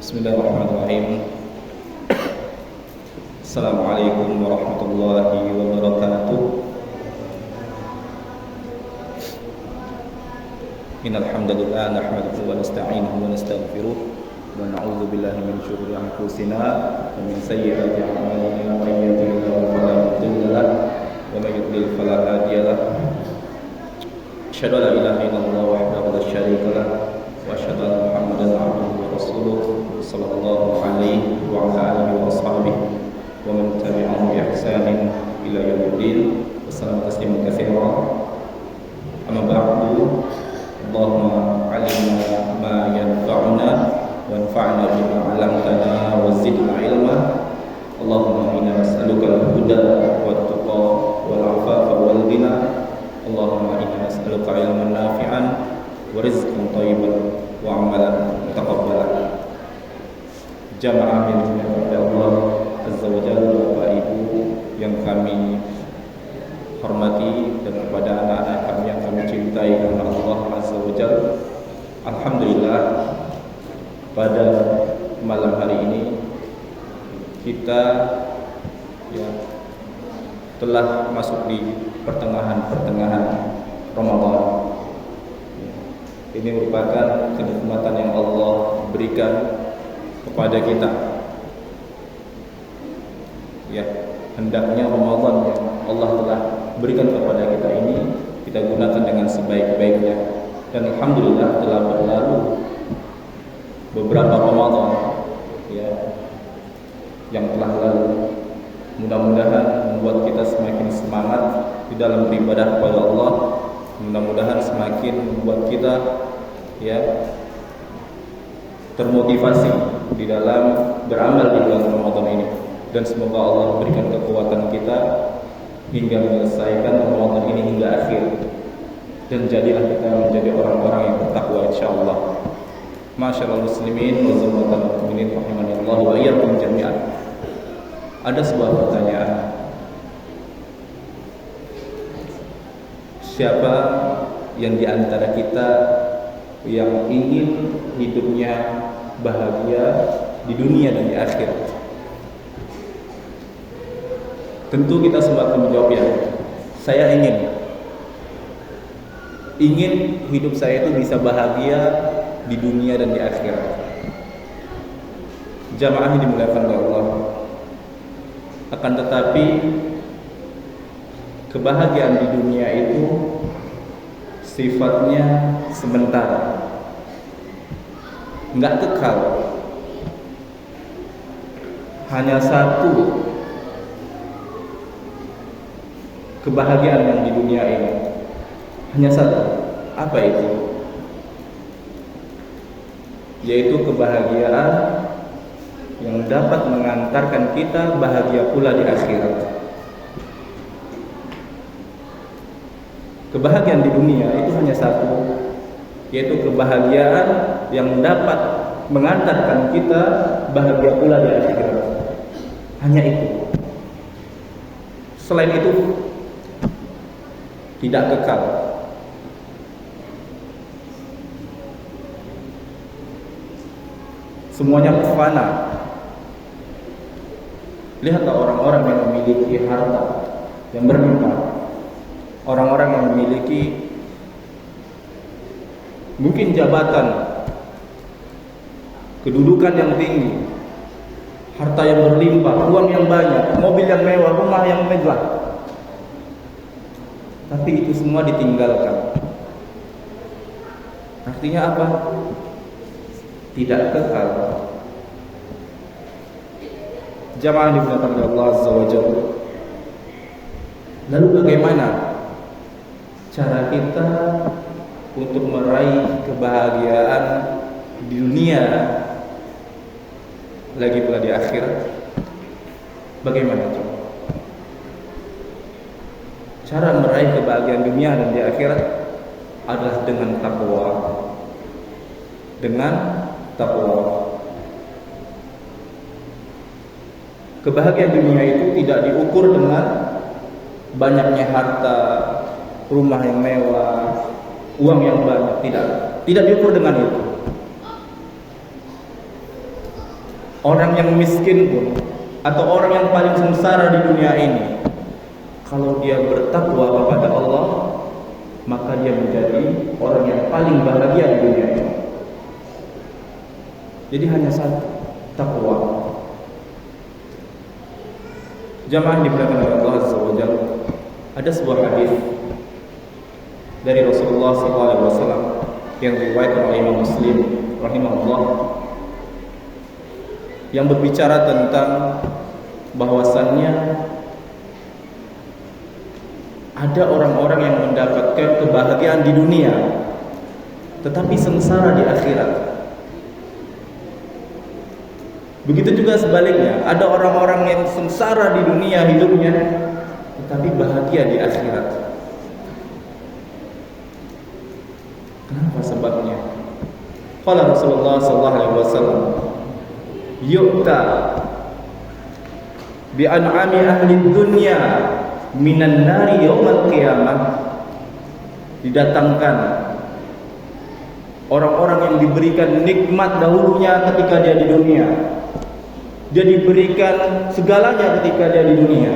Bismillahirrahmanirrahim. Assalamualaikum warahmatullahi wabarakatuh. Innal hamdalillah nahmaduhu wa nasta'inuhu wa nastaghfiruh wa na'udzu billahi min shururi anfusina wa min sayyiati a'malina may yahdihillahu fala mudilla lahu wa may yudlil fala hadiya lahu. Asyhadu an la ilaha illallah wahdahu la syarika lahu wa asyhadu anna Muhammadan 'abduhu wa rasuluh sallallahu alaihi wa ala alihi wa ashabihi wa man tabi'ahum bi ihsanin ila yaumiddin. Wassalamu tasliman katsiran. Amma ba'du. Allahumma 'allimna ma yanfa'una wanfa'na bima 'allamtana wa zidna ilma. Allahumma inna nas'aluka al-huda wat-tuqa wal-'afafa wal-ghina. Allahumma inna nas'aluka ilman nafi'an wa rizqan thayyiban wa 'amalan mutaqabbalan. Jamaah yang dimuliakan oleh Allah Azza wa Jalla, Bapak Ibu yang kami hormati, dan kepada anak-anak kami yang kami cintai karena Allah Azza wa Jalla. Alhamdulillah, pada malam hari ini kita telah masuk di pertengahan Ramadan. Ini merupakan kenikmatan yang Allah berikan kepada kita. Hendaknya Ramadan yang Allah telah berikan kepada kita ini kita gunakan dengan sebaik-baiknya. Dan alhamdulillah telah berlalu beberapa Ramadan yang telah lalu. Mudah-mudahan membuat kita semakin semangat di dalam beribadah kepada Allah. Mudah-mudahan semakin membuat kita termotivasi di dalam beramal di bulan Ramadan ini. Dan semoga Allah berikan kekuatan kita hingga menyelesaikan Ramadan ini hingga akhir. Dan jadilah kita menjadi orang-orang yang bertakwa insyaallah. Masyaallah muslimin wa zummatal mu'minin rahimanillah wa iyyakum jami'an. Ada sebuah pertanyaan. Siapa yang di antara kita yang ingin hidupnya bahagia di dunia dan di akhirat? Tentu kita semua akan menjawab saya ingin hidup saya itu bisa bahagia di dunia dan di akhirat. Jamaah yang dimuliakan oleh Allah. Akan tetapi kebahagiaan di dunia itu sifatnya sementara, enggak kekal. Hanya satu kebahagiaan yang di dunia ini, hanya satu. Apa itu? Yaitu kebahagiaan yang dapat mengantarkan kita bahagia pula di akhirat. Kebahagiaan di dunia itu hanya satu, yaitu kebahagiaan yang dapat mengantarkan kita bahagia pula di akhirat. Hanya itu. Selain itu tidak kekal. Semuanya fana. Lihatlah orang-orang yang memiliki harta yang berlimpah, orang-orang yang memiliki mungkin jabatan, kedudukan yang tinggi, harta yang berlimpah, uang yang banyak, mobil yang mewah, rumah yang megah. Tapi itu semua ditinggalkan. Artinya apa? Tidak kekal. Jamaah dimuliakan oleh Allah Azza wa Jalla. Lalu bagaimana cara kita untuk meraih kebahagiaan di dunia lagi pula di akhirat? Bagaimana coba? Cara meraih kebahagiaan dunia dan di akhirat adalah dengan takwa. Dengan takwa. Kebahagiaan dunia itu tidak diukur dengan banyaknya harta, rumah yang mewah, uang yang banyak. Tidak diukur dengan itu. orang yang miskin pun atau orang yang paling sengsara di dunia ini, kalau dia bertakwa kepada Allah, maka dia menjadi orang yang paling bahagia di dunia ini. Jadi hanya satu, takwa. Jamaah dimuliakan oleh Allah Azza wa Jalla, ada sebuah hadis dari Rasulullah SAW yang diriwayatkan oleh Imam Muslim rahimahullah, yang berbicara tentang bahwasannya ada orang-orang yang mendapatkan kebahagiaan di dunia tetapi sengsara di akhirat. Begitu juga sebaliknya, ada orang-orang yang sengsara di dunia hidupnya tetapi bahagia di akhirat. Kenapa sebabnya? Qala Rasulullah sallallahu alaihi wasallam, yu'ta bi an'ami ahli dunya minan nari yaumal qiyamah. Didatangkan orang-orang yang diberikan nikmat dahulunya ketika dia di dunia. Dia diberikan segalanya ketika dia di dunia,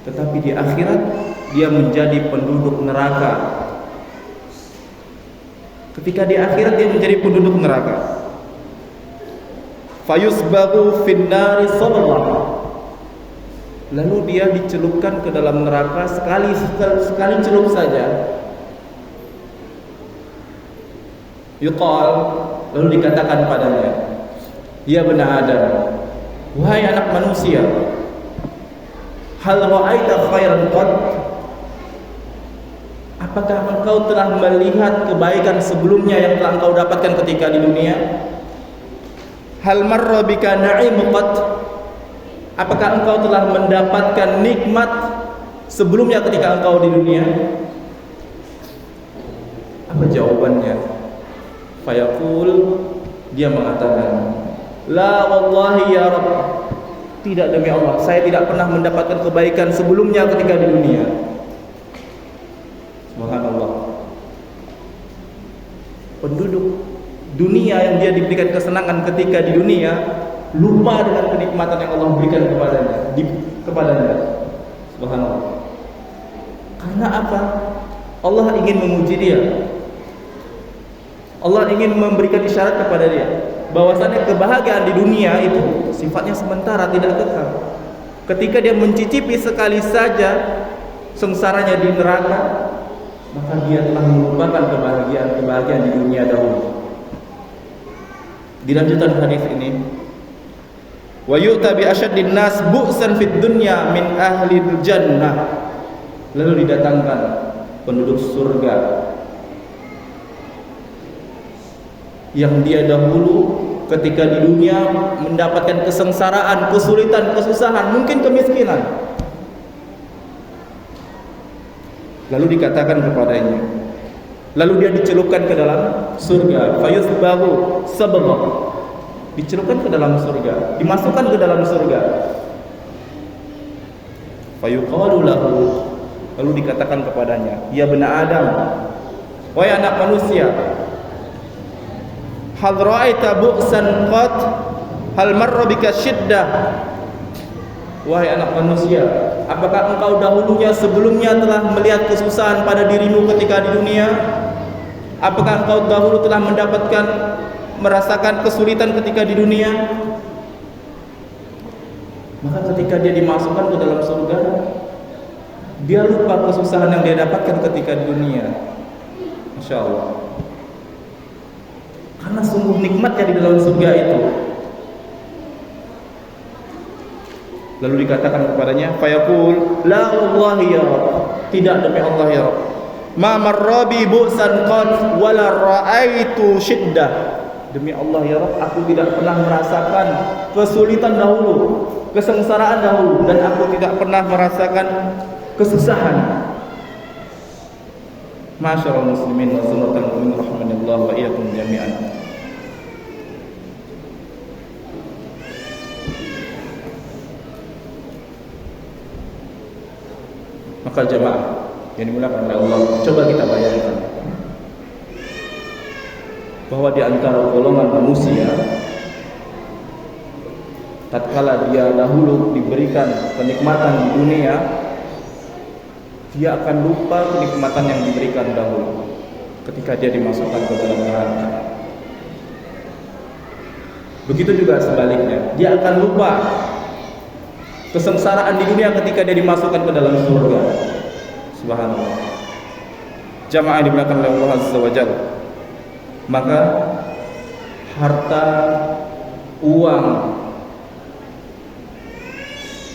tetapi di akhirat dia menjadi penduduk neraka. Ketika di akhirat dia menjadi penduduk neraka. Fayusbahu finnari sabra. Lalu dia dicelupkan ke dalam neraka sekali celup saja. Yuqal, lalu dikatakan padanya, ya bani Adam, wahai anak manusia, hal ra'aita khairan qad? Apakah engkau telah melihat kebaikan sebelumnya yang telah engkau dapatkan ketika di dunia? Hal marra bika na'imu qad? Apakah engkau telah mendapatkan nikmat sebelumnya ketika engkau di dunia? Apa jawabannya? Fayaqul, dia mengatakan, la wallahi ya Rabb, tidak demi Allah, saya tidak pernah mendapatkan kebaikan sebelumnya ketika di dunia. Subhanallah. Penduduk dunia yang dia diberikan kesenangan ketika di dunia, lupa dengan kenikmatan yang Allah berikan kepadanya. Subhanallah. Karena apa? Allah ingin menguji dia. Allah ingin memberikan isyarat kepada dia bahwasanya kebahagiaan di dunia itu sifatnya sementara, tidak kekal. Ketika dia mencicipi sekali saja sengsaranya di neraka, maka dia telah melupakan kebahagiaan di dunia dahulu. Dilanjutkan hadis ini, wa yu'ta bi asyaddin nas bu'san fid dunya min ahli jannah. Lalu didatangkan penduduk surga yang dia dahulu ketika di dunia mendapatkan kesengsaraan, kesulitan, kesusahan, mungkin kemiskinan. Lalu dikatakan kepadanya, lalu dia dicelupkan ke dalam surga, fayusbahu sabra, dicelupkan ke dalam surga, dimasukkan ke dalam surga. Fayuqalu lahu, lalu dikatakan kepadanya, ya bani Adam, wahai anak manusia, hal ra'aita bu'san qad? Hal marra bika syiddah? Wahai anak manusia, apakah engkau dahulunya sebelumnya telah melihat kesusahan pada dirimu ketika di dunia? Apakah engkau dahulu telah merasakan kesulitan ketika di dunia? Maka ketika dia dimasukkan ke dalam surga, dia lupa kesusahan yang dia dapatkan ketika di dunia. Masya Allah. Karena sungguh nikmatnya di dalam surga itu. Lalu dikatakan kepadanya, fayaqul, la wallahi ya Rabb, tidak demi Allah ya Rabb, ma marrabi bu'san qad wala ra'aitu syiddah. Demi Allah ya Rabb, aku tidak pernah merasakan kesulitan dahulu, kesengsaraan dahulu, dan aku tidak pernah merasakan kesusahan. Masyaallah muslimin wa sunnatan mu'min rahimanillah wa iyyakum jami'an. Maka jemaah yang dimuliakan oleh Allah, coba kita bayangkan bahwa di antara golongan manusia tatkala dia dahulu diberikan kenikmatan di dunia, dia akan lupa kenikmatan yang diberikan dahulu ketika dia dimasukkan ke dalam neraka. Begitu juga sebaliknya, dia akan lupa kesengsaraan di dunia ketika dia dimasukkan ke dalam surga. Subhanallah. Jamaah yang dimuliakan oleh Allah Azza wa Jalla. Maka harta, uang,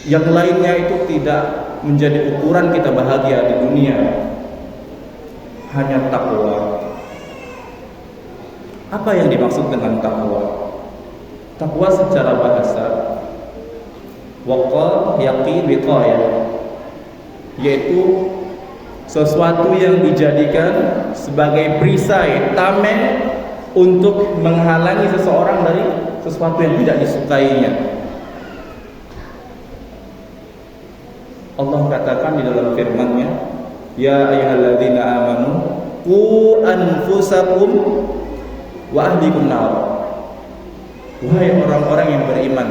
yang lainnya itu tidak menjadi ukuran kita bahagia di dunia. Hanya takwa. Apa yang dimaksud dengan takwa? Takwa secara bahasa waqa, yaqin, wiqayah, yaitu sesuatu yang dijadikan sebagai perisai, tameng untuk menghalangi seseorang dari sesuatu yang tidak disukainya. Allah katakan di dalam firman-Nya, ya ayyuhalladzina amanu qu anfusakum wa ahlikum nar. Wahai orang-orang yang beriman,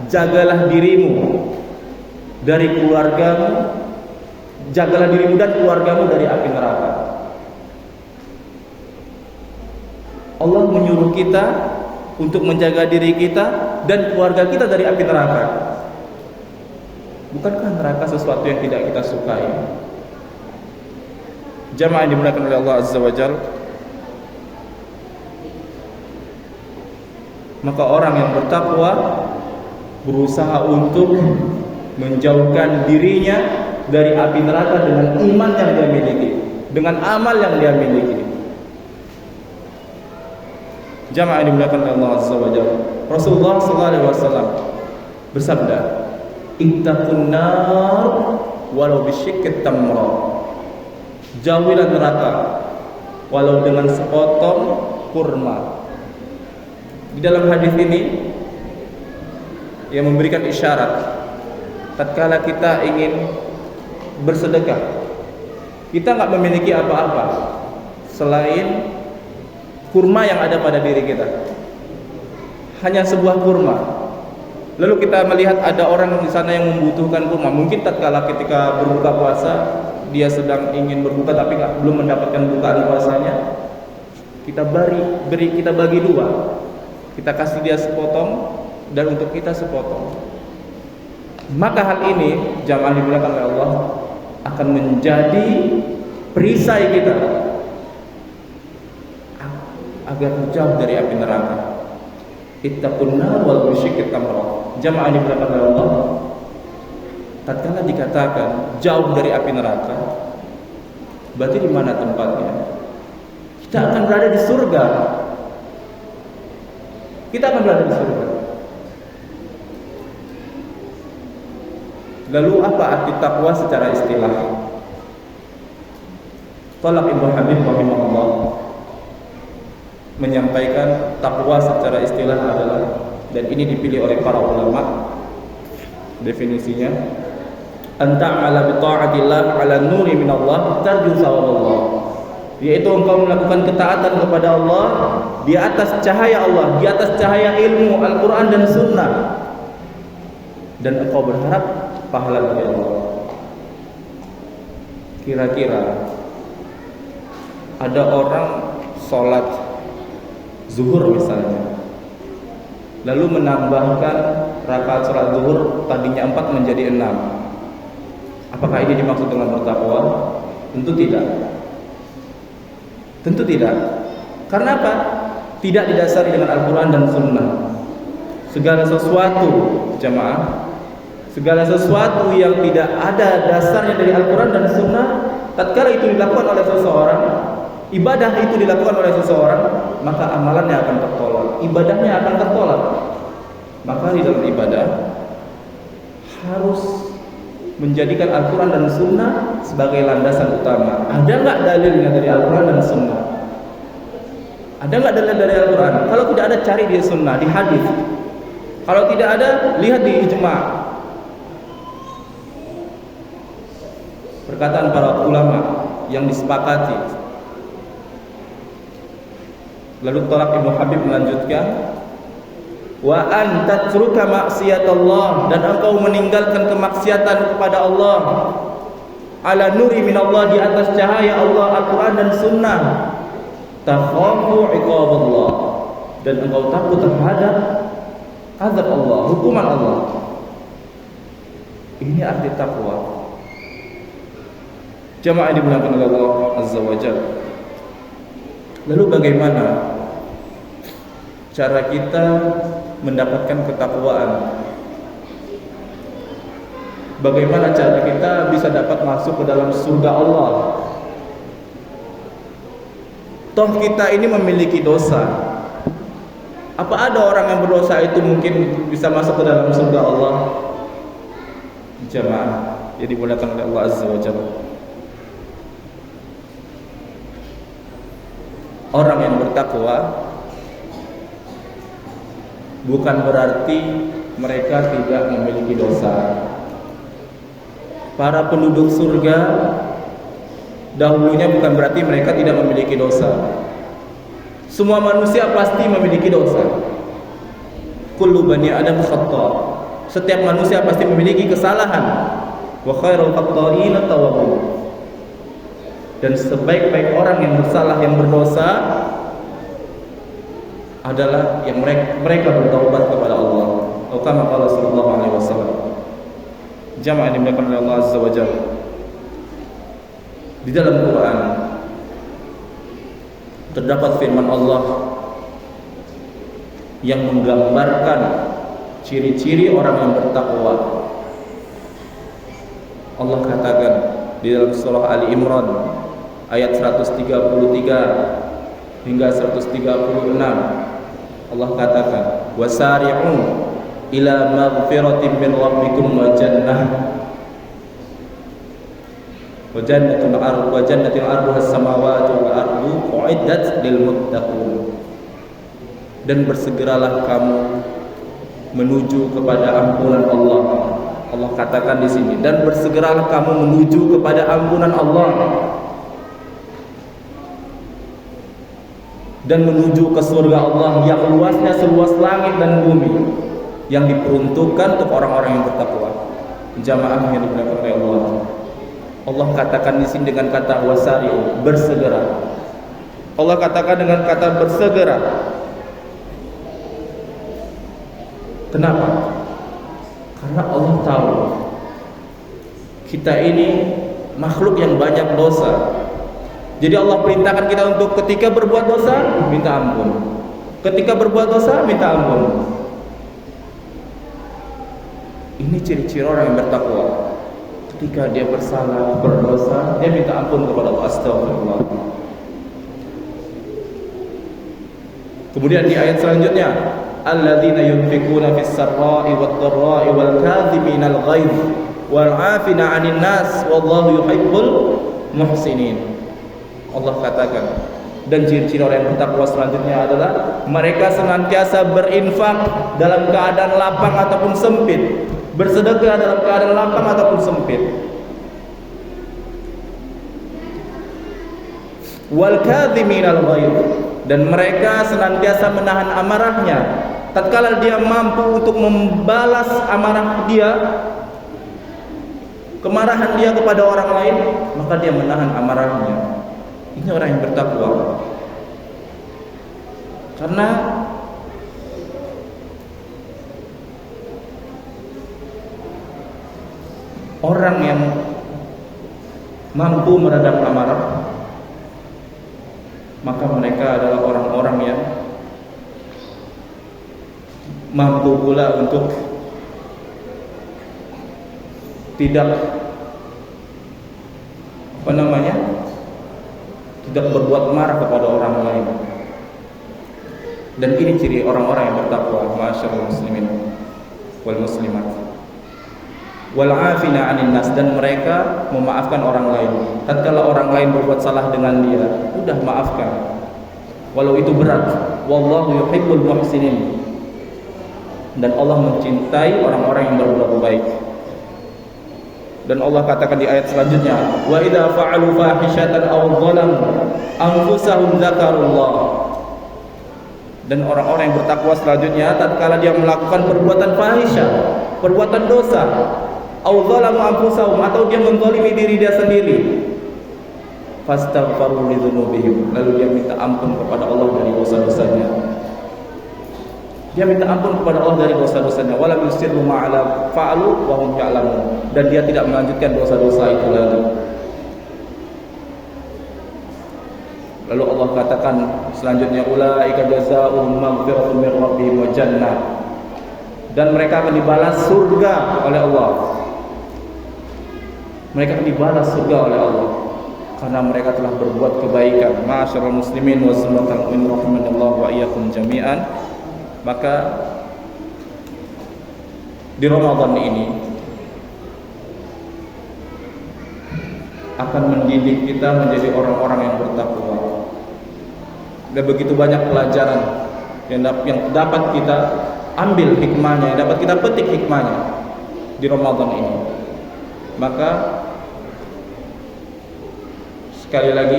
jagalah dirimu dari keluargamu, jagalah dirimu dan keluargamu dari api neraka. Allah menyuruh kita untuk menjaga diri kita dan keluarga kita dari api neraka. Bukankah neraka sesuatu yang tidak kita sukai? Jamaah yang dimuliakan oleh Allah Azza wa Jalla. Maka orang yang bertakwa berusaha untuk menjauhkan dirinya dari api neraka dengan iman yang dia miliki, dengan amal yang dia miliki. Jamaah yang dimuliakan oleh Allah Azza wa Jalla. Rasulullah sallallahu alaihi wasallam bersabda, "Ittaqun nar walau bisyiqqit tamra." Jauhilah neraka walau dengan sepotong kurma. Di dalam hadis ini yang memberikan isyarat tatkala kita ingin bersedekah, kita nggak memiliki apa-apa selain kurma yang ada pada diri kita, hanya sebuah kurma. Lalu kita melihat ada orang di sana yang membutuhkan kurma. Mungkin tatkala ketika berbuka puasa dia sedang ingin berbuka tapi belum mendapatkan bukaan puasanya, kita bagi dua, kita kasih dia sepotong dan untuk kita sepotong. Maka hal ini, jamaah dimuliakan oleh Allah, akan menjadi perisai kita agar jauh dari api neraka. Ittaqun nar wal bisyiqqit tamra. Jamaah dimuliakan oleh Allah, tatkala dikatakan jauh dari api neraka, berarti di mana tempatnya? Kita akan berada di surga. Kita akan berada di surga. Lalu apa arti takwa secara istilah? Talaq Ibnu Habib rahimahullah menyampaikan takwa secara istilah adalah, dan ini dipilih oleh para ulama, definisinya, anta'ala bi ta'atillah 'ala nuri minallah tarju sawaballah, yaitu engkau melakukan ketaatan kepada Allah di atas cahaya Allah, di atas cahaya ilmu Al-Quran dan Sunnah, dan engkau berharap pahala dari Allah. Kira-kira ada orang sholat zuhur misalnya, lalu menambahkan rakaat sholat zuhur tadinya 4 menjadi 6. Apakah ini dimaksud dengan bertakwa? Tentu tidak. Tentu tidak. Karena apa? Tidak didasari dengan Al-Quran dan Sunnah. Segala sesuatu, jamaah, segala sesuatu yang tidak ada dasarnya dari Al-Quran dan Sunnah, tatkala itu dilakukan oleh seseorang, ibadah itu dilakukan oleh seseorang, maka amalannya akan tertolak, ibadahnya akan tertolak. Maka di dalam ibadah harus menjadikan Al-Quran dan Sunnah sebagai landasan utama. Ada nggak dalilnya dari Al-Quran dan Sunnah? Ada nggak dalil dari Al-Quran? Kalau tidak ada, cari di Sunnah, di hadis. Kalau tidak ada, lihat di ijma'. Perkataan para ulama yang disepakati. Lalu Talaq Ibnu Habib melanjutkan, wa an tatruka maksiatallah, dan engkau meninggalkan kemaksiatan kepada Allah, ala nuri minallah, di atas cahaya Allah, Al-Quran dan Sunnah, takhafu iqaballah, dan engkau takut terhadap azab Allah, hukuman Allah. Ini arti takwa. Jamaah dimuliakan oleh Allah Azza wa Jalla. Lalu bagaimana cara kita mendapatkan ketakwaan? Bagaimana cara kita bisa dapat masuk ke dalam surga Allah? Toh kita ini memiliki dosa. Apa ada orang yang berdosa itu mungkin bisa masuk ke dalam surga Allah? Jamaah yang dimuliakan oleh Allah Azza wa Jalla. Orang yang bertakwa bukan berarti mereka tidak memiliki dosa. Para penduduk surga dahulunya bukan berarti mereka tidak memiliki dosa. Semua manusia pasti memiliki dosa. Kullu bani Adam khata'. Setiap manusia pasti memiliki kesalahan. Wa khairul khata'ina tawwabun. Dan sebaik-baik orang yang bersalah, yang berdosa adalah yang mereka bertaubat kepada Allah. Atau kama qala sallallahu alaihi wasallam. Jamaah dimuliakan oleh Allah Azza wa Jalla. Di dalam Quran terdapat firman Allah yang menggambarkan ciri-ciri orang yang bertakwa. Allah katakan di dalam surah Ali Imran ayat 133 hingga 136, Allah katakan, wasari'u ila maghfiratin min rabbikum wa jannatin arduha as-samawati wal ardu uiddat lil muttaqin. Dan bersegeralah kamu menuju kepada ampunan Allah. Allah katakan di sini, dan bersegeralah kamu menuju kepada ampunan Allah dan menuju ke surga Allah yang luasnya seluas langit dan bumi, yang diperuntukkan untuk orang-orang yang bertakwa. Jamaah yang dimuliakan oleh Allah. Allah katakan di sini dengan kata wasari'u, bersegera. Allah katakan dengan kata bersegera. Kenapa? Karena Allah tahu kita ini makhluk yang banyak dosa. Jadi Allah perintahkan kita untuk ketika berbuat dosa minta ampun. Ketika berbuat dosa minta ampun. Ini ciri-ciri orang yang bertakwa. Ketika dia bersalah, berdosa, dia minta ampun kepada Allah. Astagfirullah. Kemudian di ayat selanjutnya, alladzina yunfikuna fis sarra'i wad dharra'i wal kadhiminal ghaidh wal 'afina 'anil nas wallahu yuhibbul muhsinin. Allah katakan, dan ciri-ciri orang yang bertakwa selanjutnya adalah mereka senantiasa berinfak dalam keadaan lapang ataupun sempit, bersedekah dalam keadaan lapang ataupun sempit. Wal kadhiminal ghaidh, dan mereka senantiasa menahan amarahnya. Tatkala dia mampu untuk membalas amarah dia, kemarahan dia kepada orang lain, maka dia menahan amarahnya. Ini orang yang bertakwa. Karena orang yang mampu meredam amarah, maka mereka adalah orang-orang yang mampu pula untuk tidak tidak berbuat marah kepada orang lain. Dan ini ciri orang-orang yang bertakwa. Masyaallah muslimin wal muslimat. Wal 'afina 'anil nas, dan mereka memaafkan orang lain. Tatkala orang lain berbuat salah dengan dia, udah maafkan. Walau itu berat. Wallahu yuhibbul muhsinin. Dan Allah mencintai orang-orang yang berbuat baik. Dan Allah katakan di ayat selanjutnya, wa idza fa'alu fahishatan aw dhalamu anfusahum dzakarullah. Dan orang-orang yang bertakwa selanjutnya tatkala dia melakukan perbuatan fahisyah, perbuatan dosa, au dzalamu anfusahum, atau dia menzalimi diri dia sendiri, fastaghfaru lidzunubihim, lalu dia minta ampun kepada Allah dari dosa-dosanya. Dia minta ampun kepada Allah dari dosa-dosanya, wala yusirru ma'ala fa'alu wa hum ya'lamun, dan dia tidak melanjutkan dosa-dosa itu lagi. Lalu Allah katakan selanjutnya, ulaika jazaohum maghfiratun min rabbihim wa jannah, dan mereka akan dibalas surga oleh Allah. Mereka akan dibalas surga oleh Allah karena mereka telah berbuat kebaikan. Ma'asyiral muslimin wa sallallahu rahimanallahu wa iyyakum jami'an. Maka di Ramadan ini akan mendidik kita menjadi orang-orang yang bertakwa. Dan begitu banyak pelajaran yang dapat kita ambil hikmahnya, yang dapat kita petik hikmahnya di Ramadan ini. Maka sekali lagi,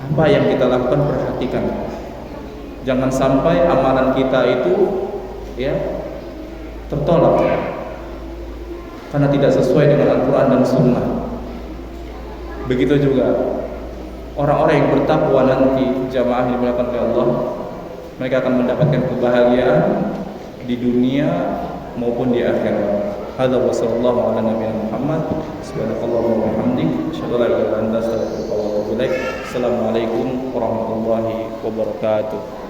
apa yang kita lakukan perhatikan. Jangan sampai amalan kita itu tertolak karena tidak sesuai dengan Al-Quran dan Sunnah. Begitu juga orang-orang yang bertakwa nanti, jamaah yang dimuliakan oleh Allah, mereka akan mendapatkan kebahagiaan di dunia maupun di akhirat. Hadza wa sallallahu ala nabiyina Muhammad. Subhanakallahumma wa bihamdik, asyhadu an la ilaha illa anta, astaghfiruka wa atubu ilaik. Assalamualaikum warahmatullahi wabarakatuh.